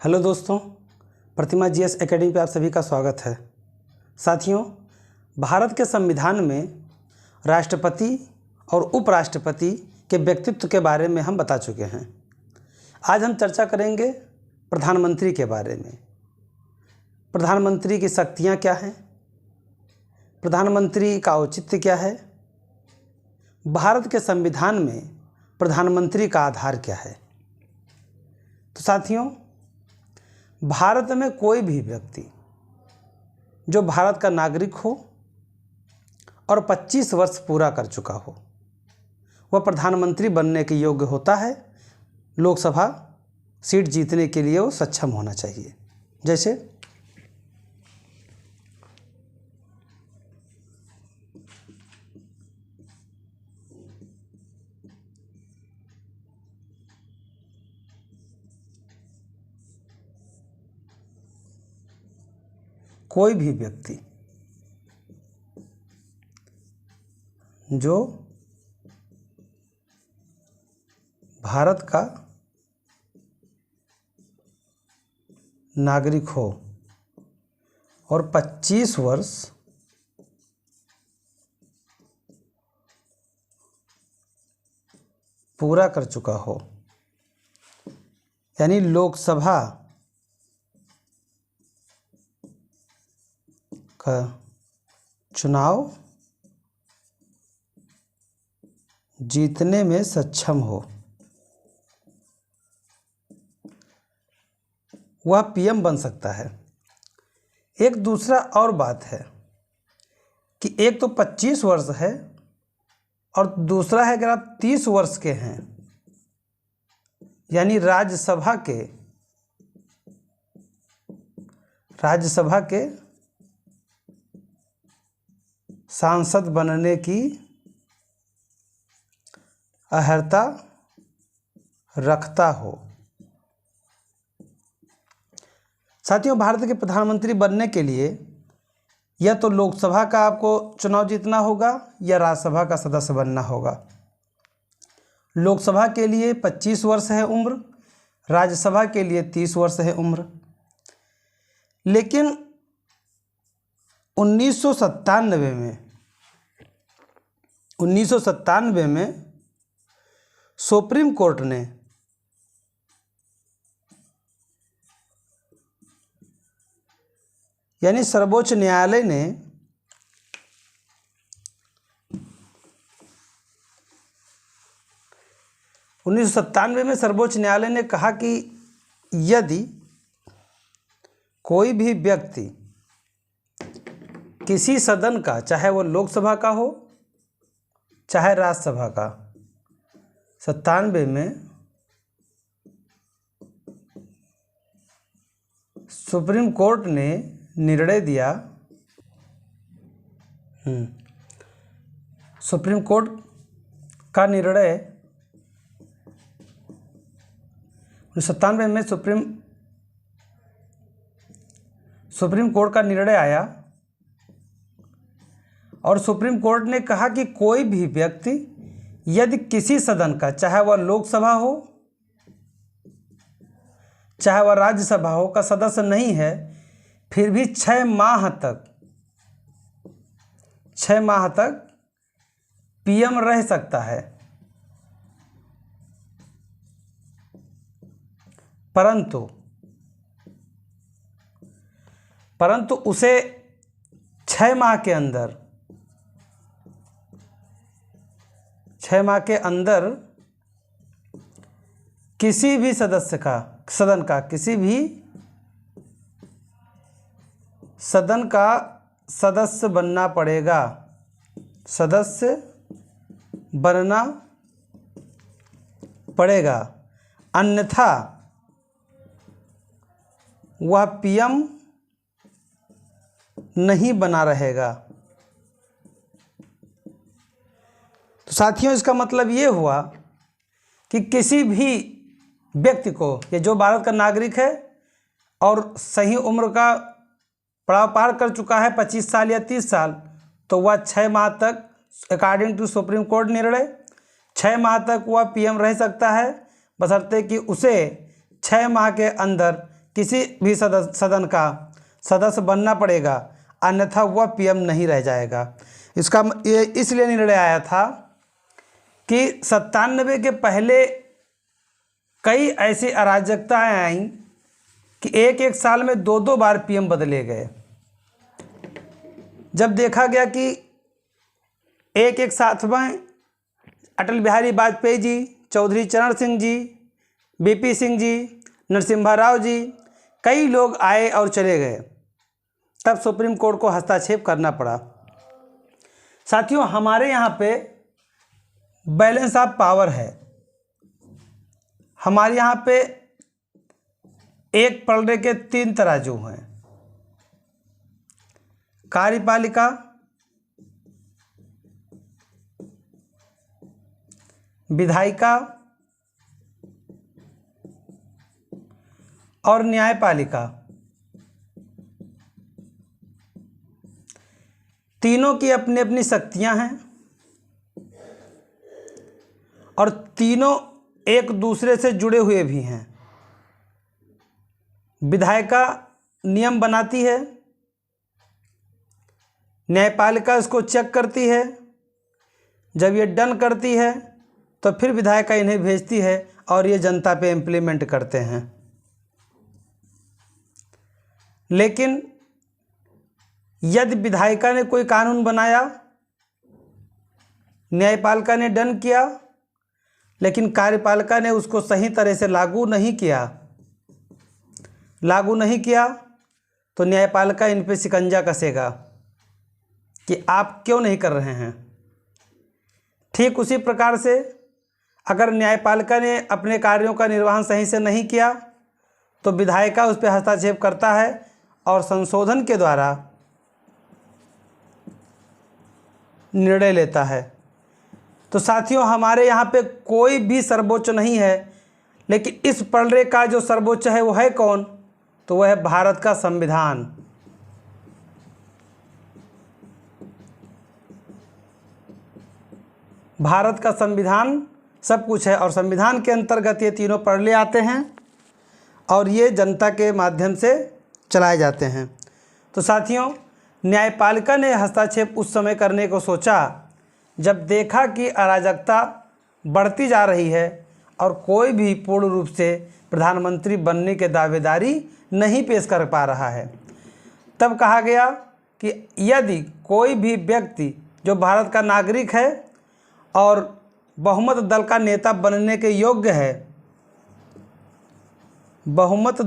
Hello दोस्तों, प्रतिमा GS academy पे आप सभी का स्वागत है। साथियों, भारत के संविधान में राष्ट्रपति और उपराष्ट्रपति के व्यक्तित्व के बारे में हम बता चुके हैं। आज हम चर्चा करेंगे प्रधानमंत्री के बारे में। प्रधानमंत्री की शक्तियां क्या हैं, प्रधानमंत्री का औचित्य क्या है, भारत के संविधान में प्रधानमंत्री का आधार क्या है। तो साथियों, भारत में कोई भी व्यक्ति जो भारत का नागरिक हो और 25 वर्ष पूरा कर चुका हो, वह प्रधानमंत्री बनने के योग्य होता है। लोकसभा सीट जीतने के लिए वो सक्षम होना चाहिए। जैसे कोई भी व्यक्ति जो भारत का नागरिक हो और 25 वर्ष पूरा कर चुका हो, यानी लोकसभा का चुनाव जीतने में सक्षम हो, वह पीएम बन सकता है। एक दूसरा और बात है कि एक तो 25 वर्ष है और दूसरा है अगर आप 30 वर्ष के हैं, यानी राज्यसभा के सांसद बनने की अर्हता रखता हो। साथियों, भारत के प्रधानमंत्री बनने के लिए या तो लोकसभा का आपको चुनाव जीतना होगा या राज्यसभा का सदस्य बनना होगा। लोकसभा के लिए 25 वर्ष है उम्र, राज्यसभा के लिए 30 वर्ष है उम्र। लेकिन 1997 में सुप्रीम कोर्ट ने यानी सर्वोच्च न्यायालय ने सर्वोच्च न्यायालय ने कहा कि यदि कोई भी व्यक्ति किसी सदन का, चाहे वो लोकसभा का हो चाहे राज्यसभा का, 97 में सुप्रीम कोर्ट ने निर्णय दिया, सुप्रीम कोर्ट का निर्णय 97 में सुप्रीम कोर्ट का निर्णय आया और सुप्रीम कोर्ट ने कहा कि कोई भी व्यक्ति यदि किसी सदन का, चाहे वह लोकसभा हो चाहे वह राज्यसभा हो, का सदस्य नहीं है, फिर भी 6 माह तक पीएम रह सकता है। परंतु उसे 6 माह के अंदर किसी भी सदन का सदस्य बनना पड़ेगा, अन्यथा वह पीएम नहीं बना रहेगा। तो साथियों, इसका मतलब ये हुआ कि किसी भी व्यक्ति को, ये जो भारत का नागरिक है और सही उम्र का पड़ाव पार कर चुका है 25 साल या 30 साल, तो वह 6 माह तक, अकॉर्डिंग टू सुप्रीम कोर्ट निर्णय, 6 माह तक वह पीएम रह सकता है, बशर्ते कि उसे 6 माह के अंदर किसी भी सदन का सदस्य बनना पड़ेगा, अन्यथा वह पीएम नहीं रह जाएगा। इसका ये इसलिए निर्णय आया था कि 97 के पहले कई ऐसी अराजकताएं आईं कि एक एक साल में 2-2 बार पीएम बदले गए। जब देखा गया कि एक एक साथ में अटल बिहारी वाजपेयी जी, चौधरी चरण सिंह जी, बीपी सिंह जी, नरसिम्हा राव जी, कई लोग आए और चले गए, तब सुप्रीम कोर्ट को हस्तक्षेप करना पड़ा। साथियों, हमारे यहाँ पे बैलेंस ऑफ पावर है। हमारे यहाँ पे एक पलड़े के 3 तराजू हैं, कार्यपालिका, विधायिका और न्यायपालिका। तीनों की अपनी अपनी शक्तियां हैं और तीनों एक दूसरे से जुड़े हुए भी हैं। विधायिका नियम बनाती है, न्यायपालिका इसको चेक करती है, जब ये डन करती है तो फिर विधायिका इन्हें भेजती है और ये जनता पे इम्प्लीमेंट करते हैं। लेकिन यदि विधायिका ने कोई कानून बनाया, न्यायपालिका ने डन किया, लेकिन कार्यपालिका ने उसको सही तरह से लागू नहीं किया तो न्यायपालिका इन पे शिकंजा कसेगा कि आप क्यों नहीं कर रहे हैं। ठीक उसी प्रकार से अगर न्यायपालिका ने अपने कार्यों का निर्वहन सही से नहीं किया तो विधायिका उस पर हस्तक्षेप करता है और संशोधन के द्वारा निर्णय लेता है। तो साथियों, हमारे यहाँ पे कोई भी सर्वोच्च नहीं है, लेकिन इस पलड़े का जो सर्वोच्च है वो है कौन? तो वह है भारत का संविधान। भारत का संविधान सब कुछ है और संविधान के अंतर्गत ये तीनों पलड़े आते हैं और ये जनता के माध्यम से चलाए जाते हैं। तो साथियों, न्यायपालिका ने हस्तक्षेप उस समय करने को सोचा जब देखा कि अराजकता बढ़ती जा रही है और कोई भी पूर्ण रूप से प्रधानमंत्री बनने के दावेदारी नहीं पेश कर पा रहा है। तब कहा गया कि यदि कोई भी व्यक्ति जो भारत का नागरिक है और बहुमत दल का नेता बनने के योग्य है, बहुमत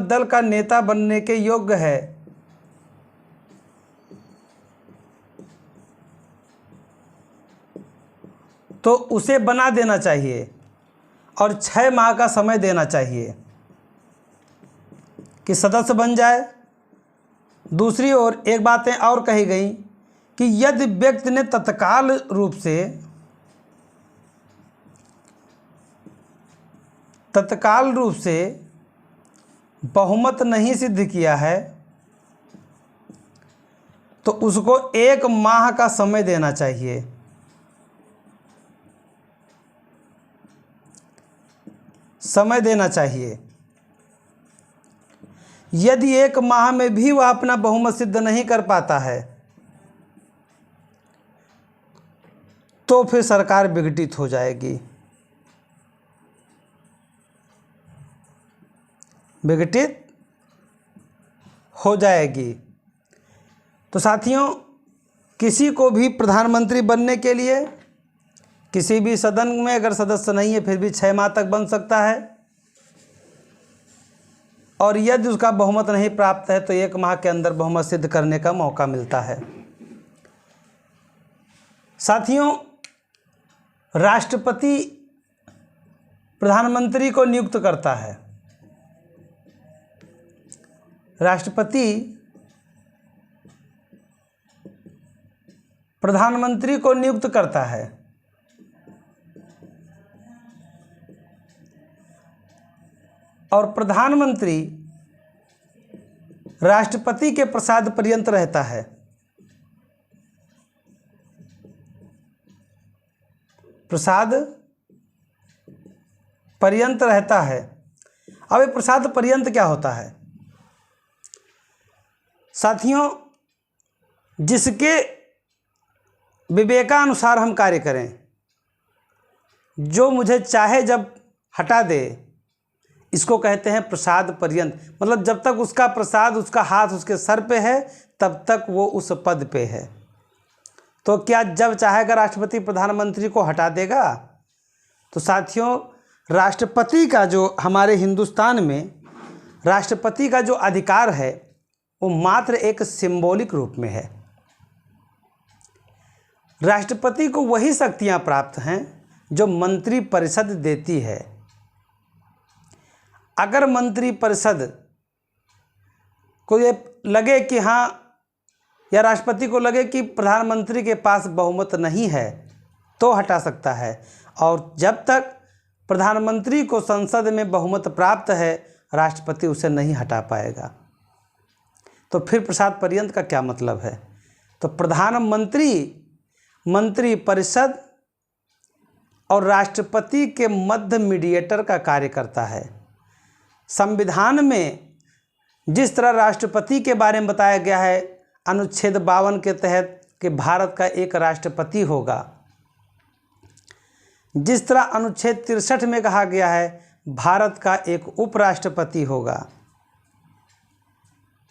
दल का नेता बनने के योग्य है, तो उसे बना देना चाहिए और 6 माह का समय देना चाहिए कि सदस्य बन जाए। दूसरी ओर एक बातें और कही गई कि यदि व्यक्ति ने तत्काल रूप से बहुमत नहीं सिद्ध किया है तो उसको 1 माह का समय देना चाहिए। यदि 1 माह में भी वह अपना बहुमत सिद्ध नहीं कर पाता है तो फिर सरकार विघटित हो जाएगी। तो साथियों, किसी को भी प्रधानमंत्री बनने के लिए किसी भी सदन में अगर सदस्य नहीं है फिर भी 6 माह तक बन सकता है और यदि उसका बहुमत नहीं प्राप्त है तो 1 माह के अंदर बहुमत सिद्ध करने का मौका मिलता है। साथियों, राष्ट्रपति प्रधानमंत्री को नियुक्त करता है। राष्ट्रपति प्रधानमंत्री को नियुक्त करता है और प्रधानमंत्री राष्ट्रपति के प्रसाद पर्यंत रहता है। प्रसाद पर्यंत रहता है। अब ये प्रसाद पर्यंत क्या होता है? साथियों, जिसके विवेकानुसार हम कार्य करें, जो मुझे चाहे जब हटा दे, इसको कहते हैं प्रसाद पर्यंत। मतलब जब तक उसका प्रसाद, उसका हाथ उसके सर पे है, तब तक वो उस पद पे है। तो क्या जब चाहेगा राष्ट्रपति प्रधानमंत्री को हटा देगा? तो साथियों, राष्ट्रपति का जो हमारे हिंदुस्तान में राष्ट्रपति का जो अधिकार है, वो मात्र एक सिंबॉलिक रूप में है। राष्ट्रपति को वही शक्तियां प्राप्त हैं जो मंत्री परिषद देती है। अगर मंत्री परिषद को ये लगे कि हाँ, या राष्ट्रपति को लगे कि प्रधानमंत्री के पास बहुमत नहीं है, तो हटा सकता है। और जब तक प्रधानमंत्री को संसद में बहुमत प्राप्त है, राष्ट्रपति उसे नहीं हटा पाएगा। तो फिर प्रसाद पर्यंत का क्या मतलब है? तो प्रधानमंत्री मंत्री परिषद और राष्ट्रपति के मध्य मीडिएटर का कार्य करता है। संविधान में जिस तरह राष्ट्रपति के बारे में बताया गया है अनुच्छेद 52 के तहत कि भारत का एक राष्ट्रपति होगा, जिस तरह अनुच्छेद 63 में कहा गया है भारत का एक उपराष्ट्रपति होगा,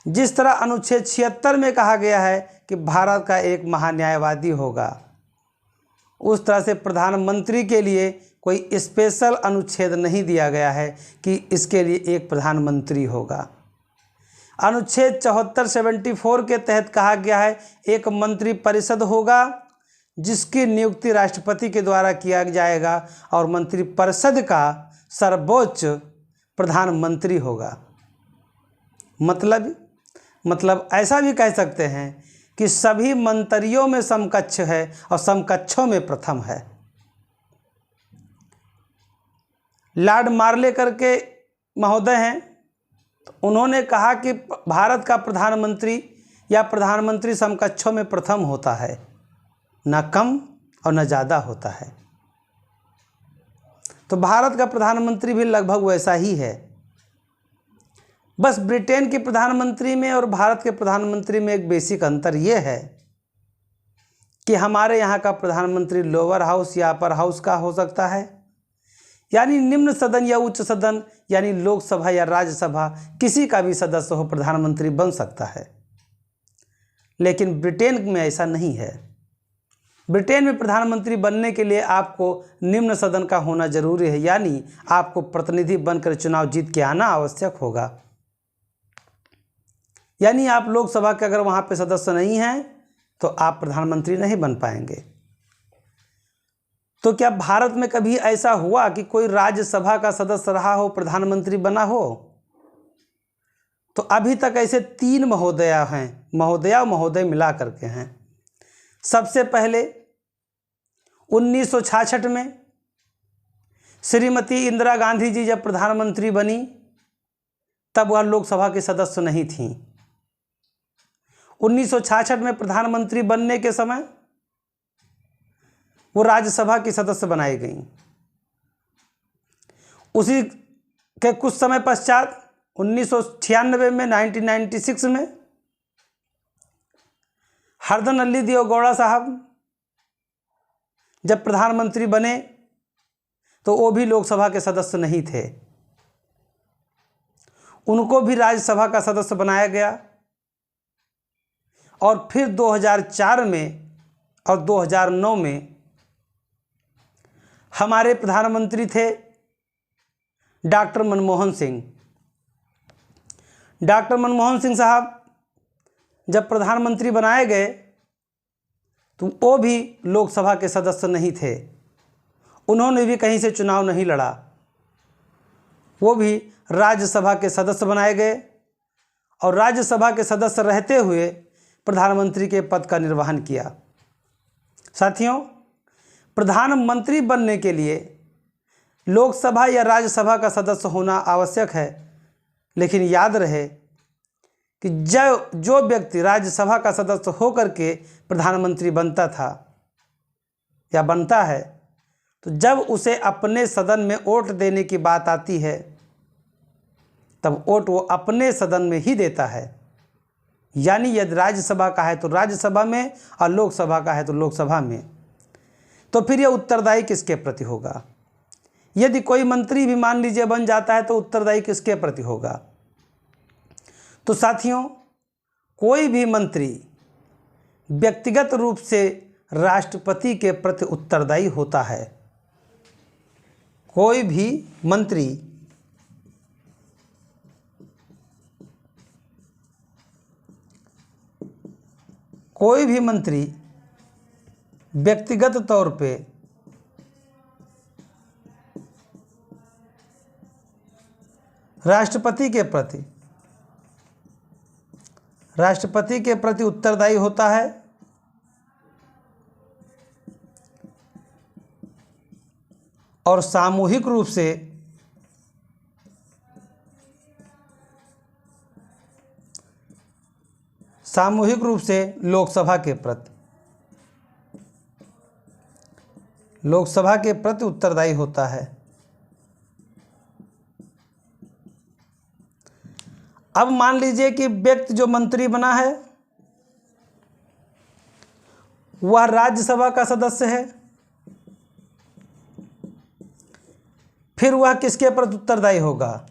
जिस तरह अनुच्छेद 76 में कहा गया है कि भारत का एक महान्यायवादी होगा, उस तरह से प्रधानमंत्री के लिए कोई स्पेशल अनुच्छेद नहीं दिया गया है कि इसके लिए एक प्रधानमंत्री होगा। अनुच्छेद 74 के तहत कहा गया है एक मंत्री परिषद होगा जिसकी नियुक्ति राष्ट्रपति के द्वारा किया जाएगा, और मंत्री परिषद का सर्वोच्च प्रधानमंत्री होगा। मतलब ऐसा भी कह सकते हैं कि सभी मंत्रियों में समकक्ष है और समकक्षों में प्रथम है। लॉर्ड मार्लेकर के महोदय हैं, तो उन्होंने कहा कि भारत का प्रधानमंत्री या प्रधानमंत्री समकक्षों में प्रथम होता है, न कम और न ज़्यादा होता है। तो भारत का प्रधानमंत्री भी लगभग वैसा ही है। बस ब्रिटेन के प्रधानमंत्री में और भारत के प्रधानमंत्री में एक बेसिक अंतर ये है कि हमारे यहाँ का प्रधानमंत्री लोअर हाउस या अपर हाउस का हो सकता है, यानी निम्न सदन या उच्च सदन, यानी लोकसभा या राज्यसभा, किसी का भी सदस्य हो प्रधानमंत्री बन सकता है। लेकिन ब्रिटेन में ऐसा नहीं है। ब्रिटेन में प्रधानमंत्री बनने के लिए आपको निम्न सदन का होना जरूरी है, यानी आपको प्रतिनिधि बनकर चुनाव जीत के आना आवश्यक होगा। यानी आप लोकसभा के अगर वहाँ पे सदस्य नहीं हैं तो आप प्रधानमंत्री नहीं बन पाएंगे। तो क्या भारत में कभी ऐसा हुआ कि कोई राज्यसभा का सदस्य रहा हो, प्रधानमंत्री बना हो? तो अभी तक ऐसे 3 महोदया हैं, महोदया और महोदय मिला करके हैं। सबसे पहले 1966 में श्रीमती इंदिरा गांधी जी जब प्रधानमंत्री बनी, तब वह लोकसभा के सदस्य नहीं थीं। 1966 में प्रधानमंत्री बनने के समय वो राज्यसभा की सदस्य बनाई गईं। उसी के कुछ समय पश्चात 1996 में 1996 में हरदन अली देवगौड़ा साहब जब प्रधानमंत्री बने तो वो भी लोकसभा के सदस्य नहीं थे, उनको भी राज्यसभा का सदस्य बनाया गया। और फिर 2004 में और 2009 में हमारे प्रधानमंत्री थे डॉक्टर मनमोहन सिंह। डॉक्टर मनमोहन सिंह साहब जब प्रधानमंत्री बनाए गए तो वो भी लोकसभा के सदस्य नहीं थे, उन्होंने भी कहीं से चुनाव नहीं लड़ा, वो भी राज्यसभा के सदस्य बनाए गए और राज्यसभा के सदस्य रहते हुए प्रधानमंत्री के पद का निर्वहन किया। साथियों, प्रधानमंत्री बनने के लिए लोकसभा या राज्यसभा का सदस्य होना आवश्यक है, लेकिन याद रहे कि जो व्यक्ति राज्यसभा का सदस्य होकर के प्रधानमंत्री बनता था या बनता है, तो तो जब उसे अपने सदन में वोट देने की बात आती है तब वोट वो अपने सदन में ही देता है। यानी यदि राज्यसभा का है तो राज्यसभा में और लोकसभा का है तो लोकसभा में। तो फिर यह उत्तरदायी किसके प्रति होगा? यदि कोई मंत्री भी मान लीजिए बन जाता है तो उत्तरदायी किसके प्रति होगा? तो साथियों, कोई भी मंत्री व्यक्तिगत रूप से राष्ट्रपति के प्रति उत्तरदायी होता है। कोई भी मंत्री व्यक्तिगत तौर पे राष्ट्रपति के प्रति उत्तरदायी होता है और सामूहिक रूप से लोकसभा के प्रति उत्तरदायी होता है। अब मान लीजिए कि व्यक्ति जो मंत्री बना है वह राज्यसभा का सदस्य है, फिर वह किसके प्रति उत्तरदायी होगा?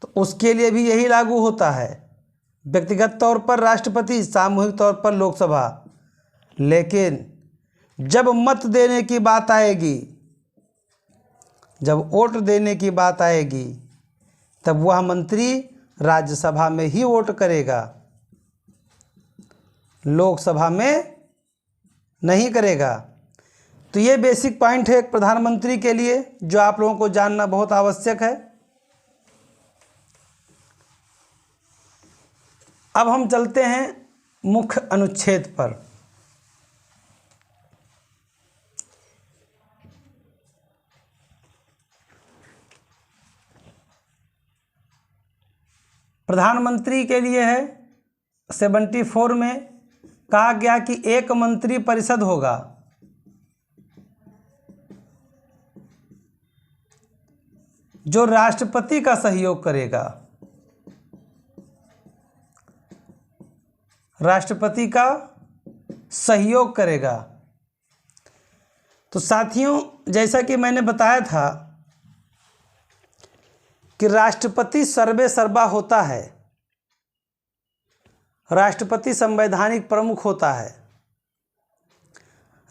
तो उसके लिए भी यही लागू होता है, व्यक्तिगत तौर पर राष्ट्रपति, सामूहिक तौर पर लोकसभा। लेकिन जब मत देने की बात आएगी, जब वोट देने की बात आएगी, तब वह मंत्री राज्यसभा में ही वोट करेगा, लोकसभा में नहीं करेगा। तो ये बेसिक पॉइंट है एक प्रधानमंत्री के लिए जो आप लोगों को जानना बहुत आवश्यक है। अब हम चलते हैं मुख्य अनुच्छेद पर। प्रधानमंत्री के लिए है 74 में कहा गया कि एक मंत्री परिषद होगा जो राष्ट्रपति का सहयोग करेगा, राष्ट्रपति का सहयोग करेगा। तो साथियों, जैसा कि मैंने बताया था कि राष्ट्रपति सर्वे सर्वा होता है, राष्ट्रपति संवैधानिक प्रमुख होता है,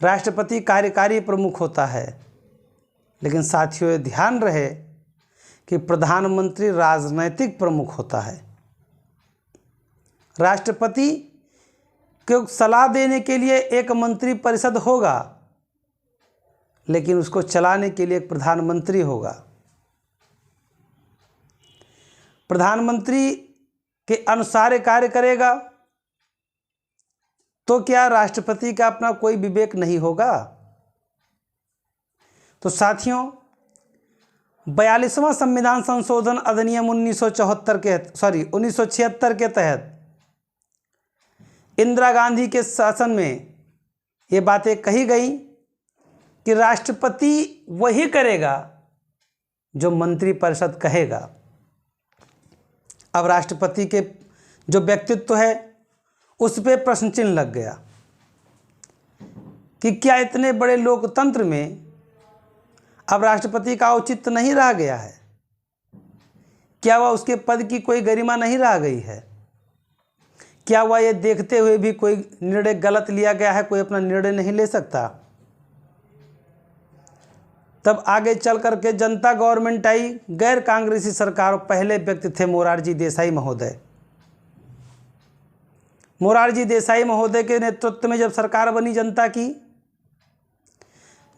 राष्ट्रपति कार्यकारी प्रमुख होता है। लेकिन साथियों, ये ध्यान रहे कि प्रधानमंत्री राजनैतिक प्रमुख होता है। राष्ट्रपति को सलाह देने के लिए एक मंत्री परिषद होगा, लेकिन उसको चलाने के लिए एक प्रधानमंत्री होगा। प्रधानमंत्री के अनुसार कार्य करेगा तो क्या राष्ट्रपति का अपना कोई विवेक नहीं होगा? तो साथियों, 42वां संविधान संशोधन अधिनियम 1976 के तहत इंदिरा गांधी के शासन में ये बातें कही गई कि राष्ट्रपति वही करेगा जो मंत्रिपरिषद कहेगा। अब राष्ट्रपति के जो व्यक्तित्व है उस पे प्रश्न चिन्ह लग गया कि क्या इतने बड़े लोकतंत्र में अब राष्ट्रपति का औचित्य नहीं रह गया है? क्या वह उसके पद की कोई गरिमा नहीं रह गई है? क्या वह ये देखते हुए भी कोई निर्णय गलत लिया गया है, कोई अपना निर्णय नहीं ले सकता? तब आगे चल करके जनता गवर्नमेंट आई, गैर कांग्रेसी सरकार। पहले व्यक्ति थे मोरारजी देसाई महोदय। मोरारजी देसाई महोदय के नेतृत्व में जब सरकार बनी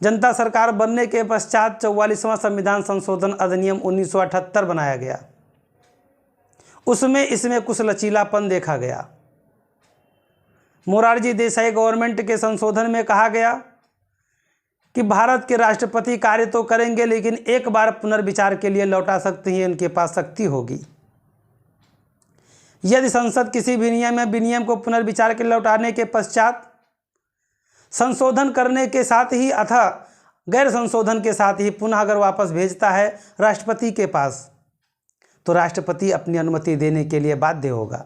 जनता सरकार बनने के पश्चात 44वां संविधान संशोधन अधिनियम 1978 बनाया गया। उसमें इसमें कुछ लचीलापन देखा गया। मोरारजी देसाई गवर्नमेंट के संशोधन में कहा गया कि भारत के राष्ट्रपति कार्य तो करेंगे, लेकिन एक बार पुनर्विचार के लिए लौटा सकते हैं, इनके पास शक्ति होगी। यदि संसद किसी विनियम को पुनर्विचार के लौटाने के पश्चात संशोधन करने के साथ ही अथा गैर संशोधन के साथ ही पुनः अगर वापस भेजता है राष्ट्रपति के पास, तो राष्ट्रपति अपनी अनुमति देने के लिए बाध्य होगा।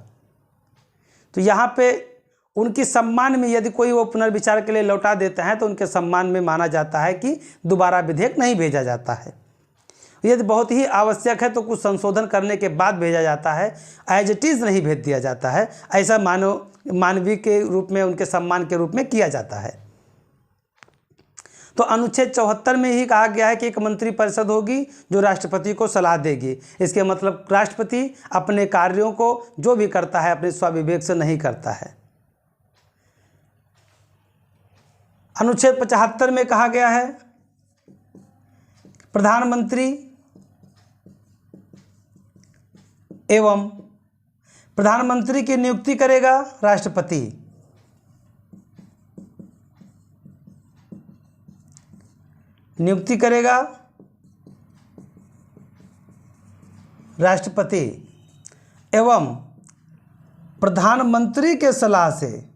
तो यहाँ पे उनकी सम्मान में यदि कोई वो पुनर्विचार के लिए लौटा देते हैं तो उनके सम्मान में माना जाता है कि दोबारा विधेयक नहीं भेजा जाता है। यदि बहुत ही आवश्यक है तो कुछ संशोधन करने के बाद भेजा जाता है, एज इट इज़ नहीं भेज दिया जाता है। ऐसा मानवीय के रूप में, उनके सम्मान के रूप में किया जाता है। तो अनुच्छेद 74 में ही कहा गया है कि एक मंत्रिपरिषद होगी जो राष्ट्रपति को सलाह देगी। इसके मतलब राष्ट्रपति अपने कार्यों को जो भी करता है अपने स्वविवेक से नहीं करता है। अनुच्छेद 75 में कहा गया है प्रधानमंत्री एवं प्रधानमंत्री की नियुक्ति करेगा राष्ट्रपति। नियुक्ति करेगा राष्ट्रपति एवं प्रधानमंत्री के सलाह से,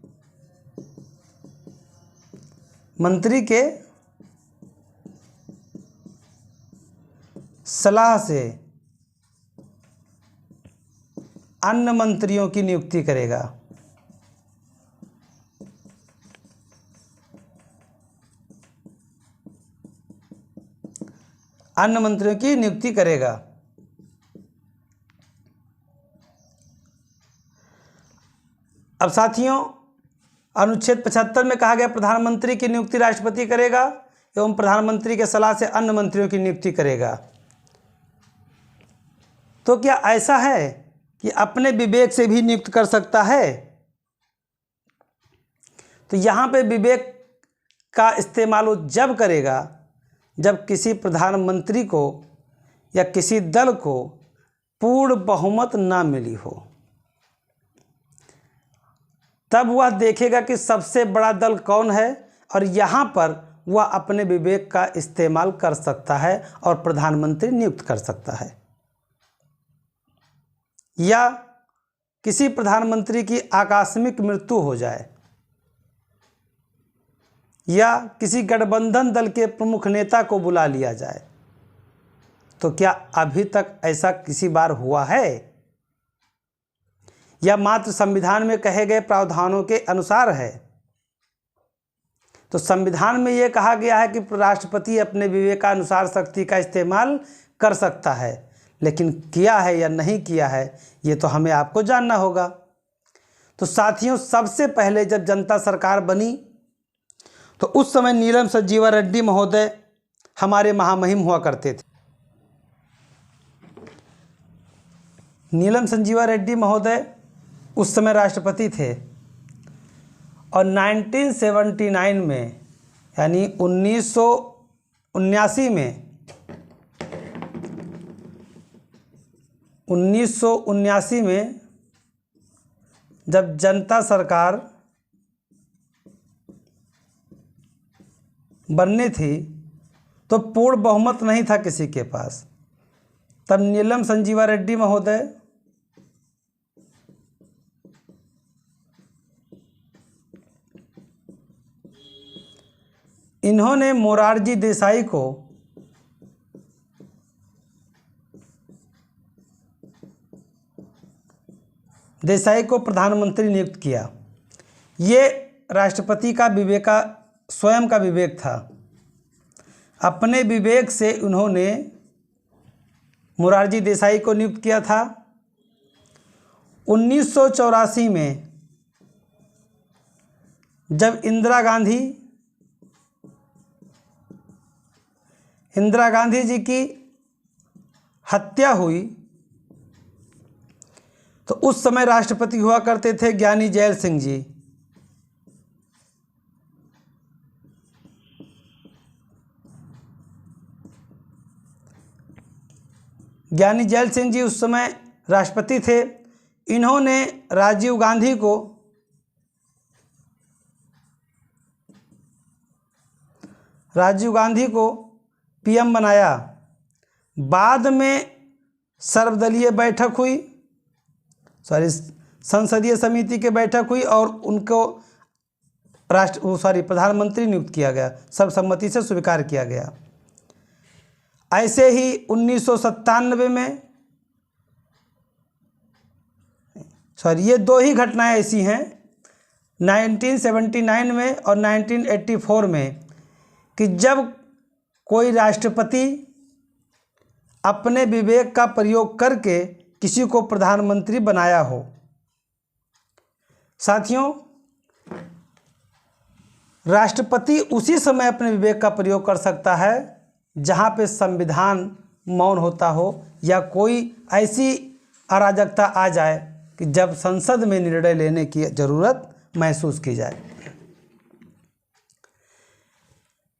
मंत्री के सलाह से अन्य मंत्रियों की नियुक्ति करेगा। अन्य मंत्रियों की नियुक्ति करेगा। अब साथियों, अनुच्छेद 75 में कहा गया प्रधानमंत्री की नियुक्ति राष्ट्रपति करेगा एवं प्रधानमंत्री के सलाह से अन्य मंत्रियों की नियुक्ति करेगा। तो क्या ऐसा है कि अपने विवेक से भी नियुक्त कर सकता है? तो यहाँ पे विवेक का इस्तेमाल वो जब करेगा जब किसी प्रधानमंत्री को या किसी दल को पूर्ण बहुमत ना मिली हो। तब वह देखेगा कि सबसे बड़ा दल कौन है और यहाँ पर वह अपने विवेक का इस्तेमाल कर सकता है और प्रधानमंत्री नियुक्त कर सकता है। या किसी प्रधानमंत्री की आकस्मिक मृत्यु हो जाए या किसी गठबंधन दल के प्रमुख नेता को बुला लिया जाए, तो क्या अभी तक ऐसा किसी बार हुआ है? या मात्र संविधान में कहे गए प्रावधानों के अनुसार है? तो संविधान में यह कहा गया है कि राष्ट्रपति अपने विवेकानुसार शक्ति का इस्तेमाल कर सकता है, लेकिन किया है या नहीं किया है ये तो हमें आपको जानना होगा। तो साथियों, सबसे पहले जब जनता सरकार बनी तो उस समय नीलम संजीवा रेड्डी महोदय हमारे महामहिम हुआ करते थे। नीलम संजीवा रेड्डी महोदय उस समय राष्ट्रपति थे और 1979 में यानी 1979 में जब जनता सरकार बननी थी तो पूर्ण बहुमत नहीं था किसी के पास। तब नीलम संजीवा रेड्डी महोदय इन्होंने मोरारजी देसाई को प्रधानमंत्री नियुक्त किया। ये राष्ट्रपति का स्वयं का विवेक था। अपने विवेक से उन्होंने मोरारजी देसाई को नियुक्त किया था। 1984 में जब इंदिरा गांधी जी की हत्या हुई तो उस समय राष्ट्रपति हुआ करते थे ज्ञानी जैल सिंह जी। ज्ञानी जैल सिंह जी उस समय राष्ट्रपति थे। इन्होंने राजीव गांधी को पीएम बनाया। बाद में सर्वदलीय बैठक हुई, संसदीय समिति की बैठक हुई और उनको प्रधानमंत्री नियुक्त किया गया, सर्वसम्मति से स्वीकार किया गया। ऐसे ही 1997 में, ये दो ही घटनाएं ऐसी हैं 1979 में और 1984 में कि जब कोई राष्ट्रपति अपने विवेक का प्रयोग करके किसी को प्रधानमंत्री बनाया हो। साथियों, राष्ट्रपति उसी समय अपने विवेक का प्रयोग कर सकता है जहाँ पे संविधान मौन होता हो या कोई ऐसी अराजकता आ जाए कि जब संसद में निर्णय लेने की ज़रूरत महसूस की जाए।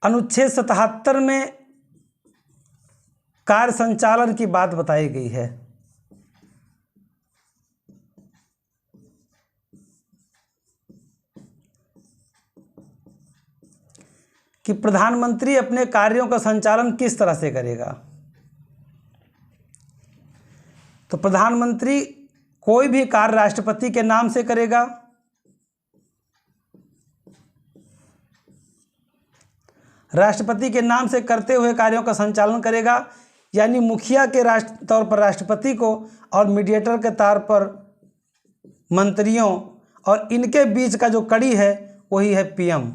अनुच्छेद 77 में कार्य संचालन की बात बताई गई है। कि प्रधानमंत्री अपने कार्यों का संचालन किस तरह से करेगा। तो प्रधानमंत्री कोई भी कार्य राष्ट्रपति के नाम से करेगा, राष्ट्रपति के नाम से करते हुए कार्यों का संचालन करेगा, यानी मुखिया के तौर पर राष्ट्रपति को और मीडिएटर के तौर पर मंत्रियों, और इनके बीच का जो कड़ी है वही है पीएम,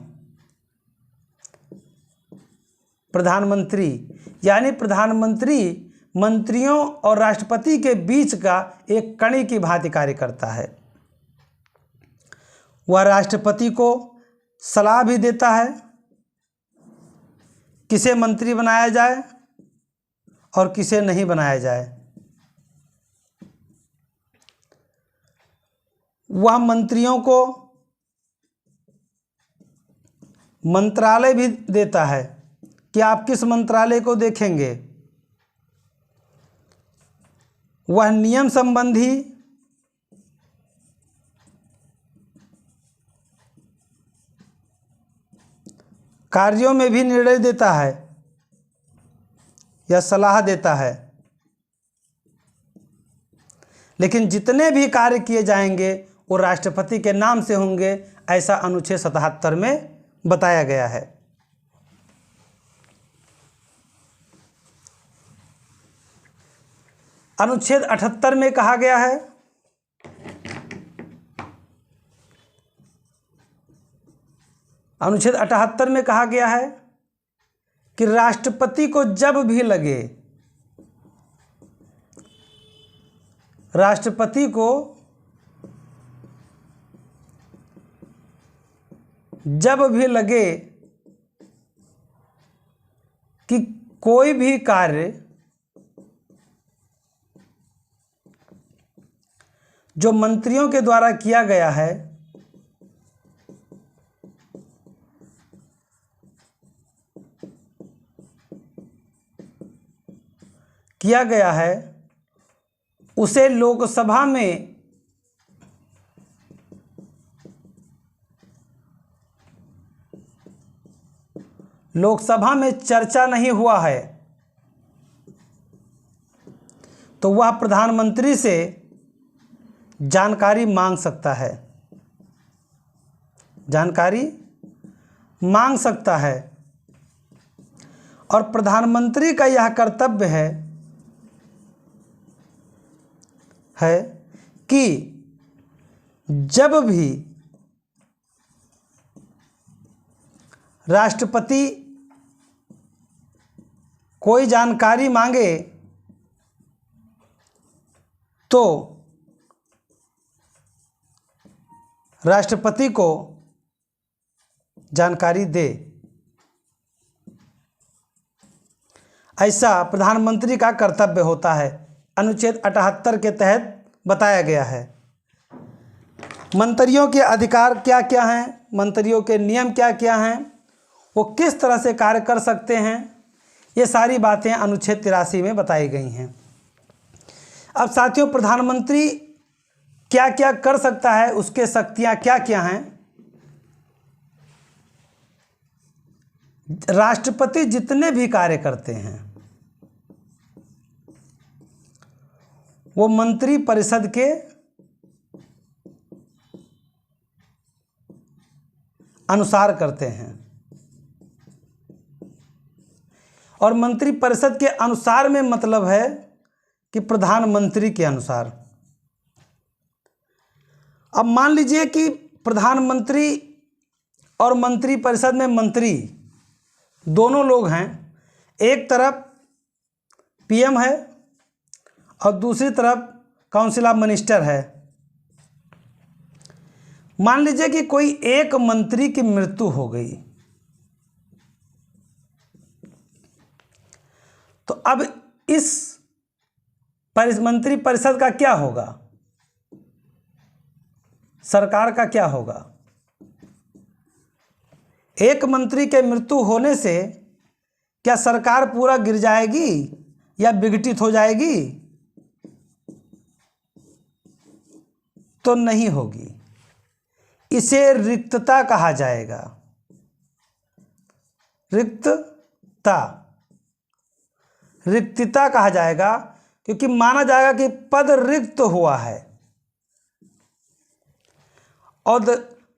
प्रधानमंत्री। यानी प्रधानमंत्री मंत्रियों और राष्ट्रपति के बीच का एक कड़ी की भांति कार्य करता है। वह राष्ट्रपति को सलाह भी देता है किसे मंत्री बनाया जाए और किसे नहीं बनाया जाए। वह मंत्रियों को मंत्रालय भी देता है कि आप किस मंत्रालय को देखेंगे। वह नियम संबंधी कार्यों में भी निर्णय देता है या सलाह देता है। लेकिन जितने भी कार्य किए जाएंगे वो राष्ट्रपति के नाम से होंगे, ऐसा अनुच्छेद 77 में बताया गया है। अनुच्छेद 78 में कहा गया है अनुच्छेद 78 में कहा गया है कि राष्ट्रपति को जब भी लगे, राष्ट्रपति को जब भी लगे कि कोई भी कार्य जो मंत्रियों के द्वारा किया गया है उसे लोकसभा में चर्चा नहीं हुआ है, तो वह प्रधानमंत्री से जानकारी मांग सकता है, और प्रधानमंत्री का यह कर्तव्य है कि जब भी राष्ट्रपति कोई जानकारी मांगे तो राष्ट्रपति को जानकारी दे। ऐसा प्रधानमंत्री का कर्तव्य होता है, अनुच्छेद 78 के तहत बताया गया है। मंत्रियों के अधिकार क्या क्या हैं, मंत्रियों के नियम क्या क्या हैं, वो किस तरह से कार्य कर सकते हैं, ये सारी बातें अनुच्छेद 83 में बताई गई हैं। अब साथियों, प्रधानमंत्री क्या क्या कर सकता है, उसके शक्तियां क्या क्या हैं। राष्ट्रपति जितने भी कार्य करते हैं वो मंत्री परिषद के अनुसार करते हैं और मंत्रिपरिषद के अनुसार में मतलब है कि प्रधानमंत्री के अनुसार। अब मान लीजिए कि प्रधानमंत्री और मंत्रिपरिषद में मंत्री दोनों लोग हैं, एक तरफ पीएम है और दूसरी तरफ काउंसिल ऑफ मिनिस्टर है। मान लीजिए कि कोई एक मंत्री की मृत्यु हो गई, तो अब इस मंत्रिपरिषद का क्या होगा, सरकार का क्या होगा? एक मंत्री के मृत्यु होने से क्या सरकार पूरा गिर जाएगी या विघटित हो जाएगी? तो नहीं होगी। इसे रिक्तता कहा जाएगा। रिक्तता कहा जाएगा क्योंकि माना जाएगा कि पद रिक्त हुआ है और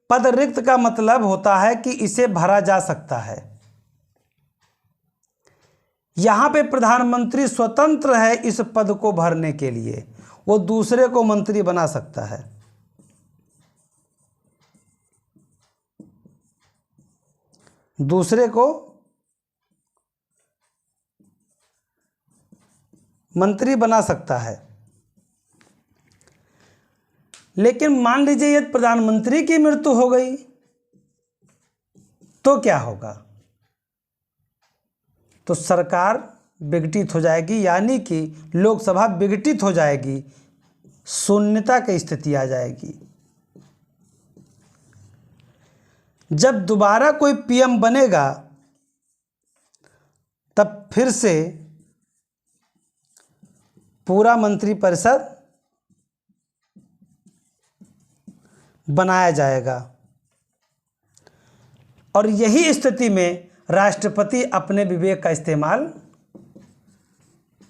पद रिक्त का मतलब होता है कि इसे भरा जा सकता है। यहां पे प्रधानमंत्री स्वतंत्र है इस पद को भरने के लिए, वो दूसरे को मंत्री बना सकता है। दूसरे को मंत्री बना सकता है। लेकिन मान लीजिए यदि प्रधानमंत्री की मृत्यु हो गई तो क्या होगा? तो सरकार विघटित हो जाएगी, यानी कि लोकसभा विघटित हो जाएगी, शून्यता की स्थिति आ जाएगी। जब दोबारा कोई पीएम बनेगा तब फिर से पूरा मंत्रिपरिषद बनाया जाएगा और यही स्थिति में राष्ट्रपति अपने विवेक का इस्तेमाल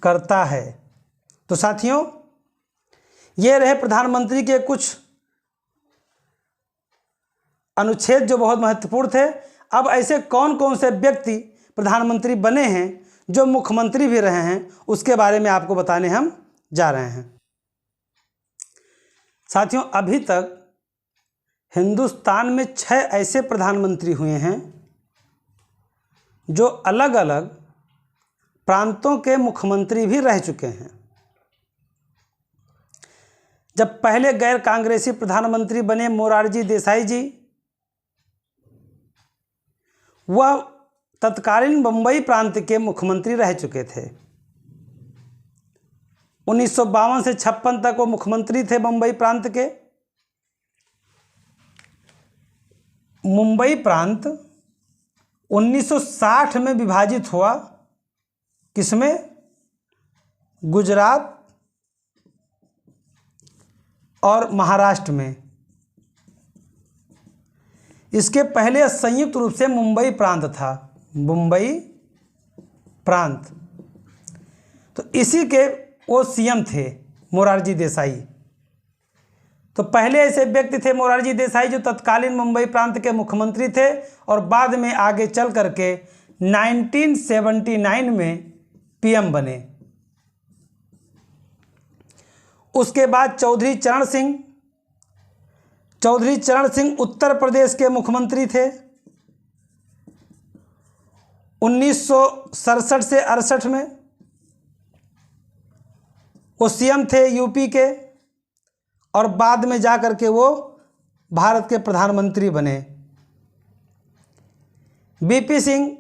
करता है। तो साथियों, ये रहे प्रधानमंत्री के कुछ अनुच्छेद जो बहुत महत्वपूर्ण थे। अब ऐसे कौन कौन से व्यक्ति प्रधानमंत्री बने हैं जो मुख्यमंत्री भी रहे हैं, उसके बारे में आपको बताने हम जा रहे हैं। साथियों, अभी तक हिंदुस्तान में 6 ऐसे प्रधानमंत्री हुए हैं जो अलग अलग प्रांतों के मुख्यमंत्री भी रह चुके हैं। जब पहले गैर कांग्रेसी प्रधानमंत्री बने मोरारजी देसाई जी, वह तत्कालीन बंबई प्रांत के मुख्यमंत्री रह चुके थे। 1952 से 56 तक वो मुख्यमंत्री थे बंबई प्रांत के। मुंबई प्रांत 1960 में विभाजित हुआ, किसमें? गुजरात और महाराष्ट्र में। इसके पहले संयुक्त रूप से मुंबई प्रांत था, मुंबई प्रांत। तो इसी के वो सीएम थे मोरारजी देसाई। तो पहले ऐसे व्यक्ति थे मोरारजी देसाई जो तत्कालीन मुंबई प्रांत के मुख्यमंत्री थे और बाद में आगे चल करके 1979 में पीएम बने। उसके बाद चौधरी चरण सिंह उत्तर प्रदेश के मुख्यमंत्री थे। 1967 से 68 में वो सीएम थे यूपी के और बाद में जाकर के वो भारत के प्रधानमंत्री बने। बीपी सिंह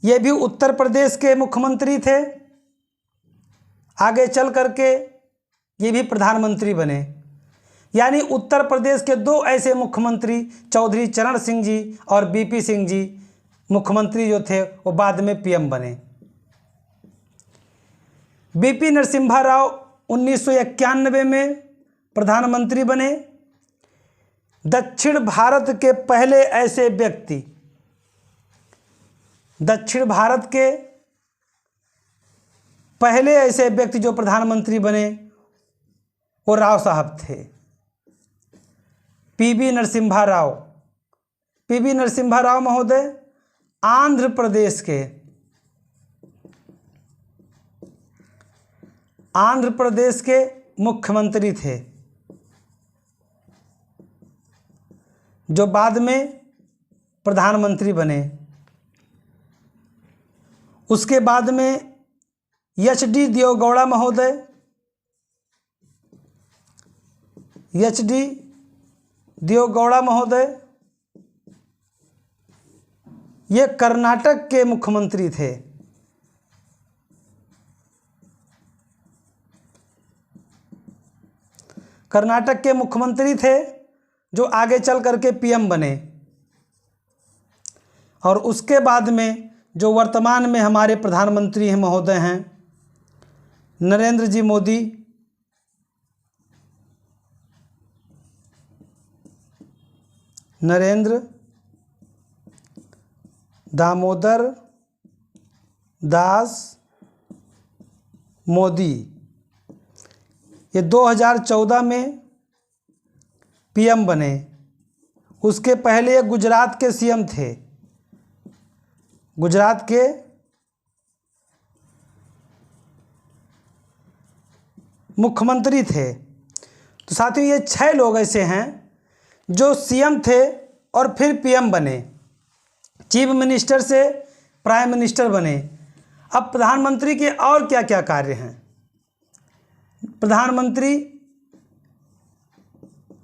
ये भी उत्तर प्रदेश के मुख्यमंत्री थे, आगे चल करके ये भी प्रधानमंत्री बने। यानी उत्तर प्रदेश के 2 ऐसे मुख्यमंत्री चौधरी चरण सिंह जी और बीपी सिंह जी मुख्यमंत्री जो थे वो बाद में पीएम बने। बीपी नरसिम्हा राव 1991 में प्रधानमंत्री बने। दक्षिण भारत के पहले ऐसे व्यक्ति, दक्षिण भारत के पहले ऐसे व्यक्ति जो प्रधानमंत्री बने वो राव साहब थे, पीवी नरसिम्हा राव। पीवी नरसिम्हा राव महोदय आंध्र प्रदेश के मुख्यमंत्री थे, जो बाद में प्रधानमंत्री बने। उसके बाद में एच.डी. देवेगौड़ा महोदय ये कर्नाटक के मुख्यमंत्री थे। कर्नाटक के मुख्यमंत्री थे जो आगे चल करके पीएम बने। और उसके बाद में जो वर्तमान में हमारे प्रधानमंत्री हैं महोदय हैं नरेंद्र जी मोदी, नरेंद्र दामोदर दास मोदी, ये 2014 में पीएम बने। उसके पहले ये गुजरात के सीएम थे, गुजरात के मुख्यमंत्री थे। तो साथियों ये 6 लोग ऐसे हैं जो सीएम थे और फिर पीएम बने, चीफ मिनिस्टर से प्राइम मिनिस्टर बने। अब प्रधानमंत्री के और क्या क्या कार्य हैं? प्रधानमंत्री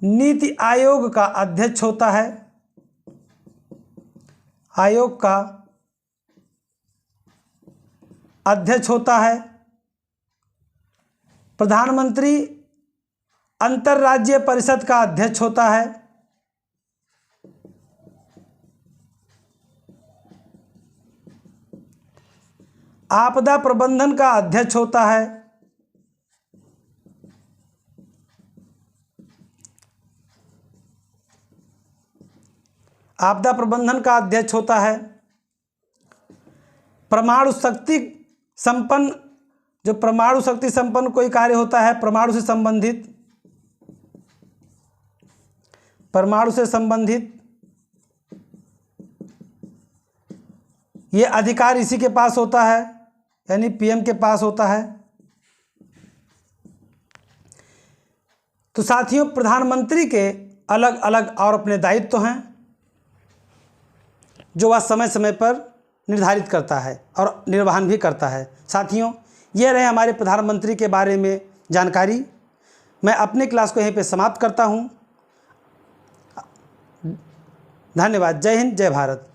नीति आयोग का अध्यक्ष होता है, आयोग का अध्यक्ष होता है। प्रधानमंत्री अंतर्राज्यीय परिषद का अध्यक्ष होता है। आपदा प्रबंधन का अध्यक्ष होता है। आपदा प्रबंधन का अध्यक्ष होता है। परमाणु शक्ति संपन्न, जो परमाणु शक्ति संपन्न कोई कार्य होता है परमाणु से संबंधित ये अधिकार इसी के पास होता है, यानी पीएम के पास होता है। तो साथियों प्रधानमंत्री के अलग अलग और अपने दायित्व हैं जो वह समय समय पर निर्धारित करता है और निर्वहन भी करता है। साथियों ये रहे हमारे प्रधानमंत्री के बारे में जानकारी। मैं अपनी क्लास को यहीं पे समाप्त करता हूँ। धन्यवाद। जय हिंद, जय भारत।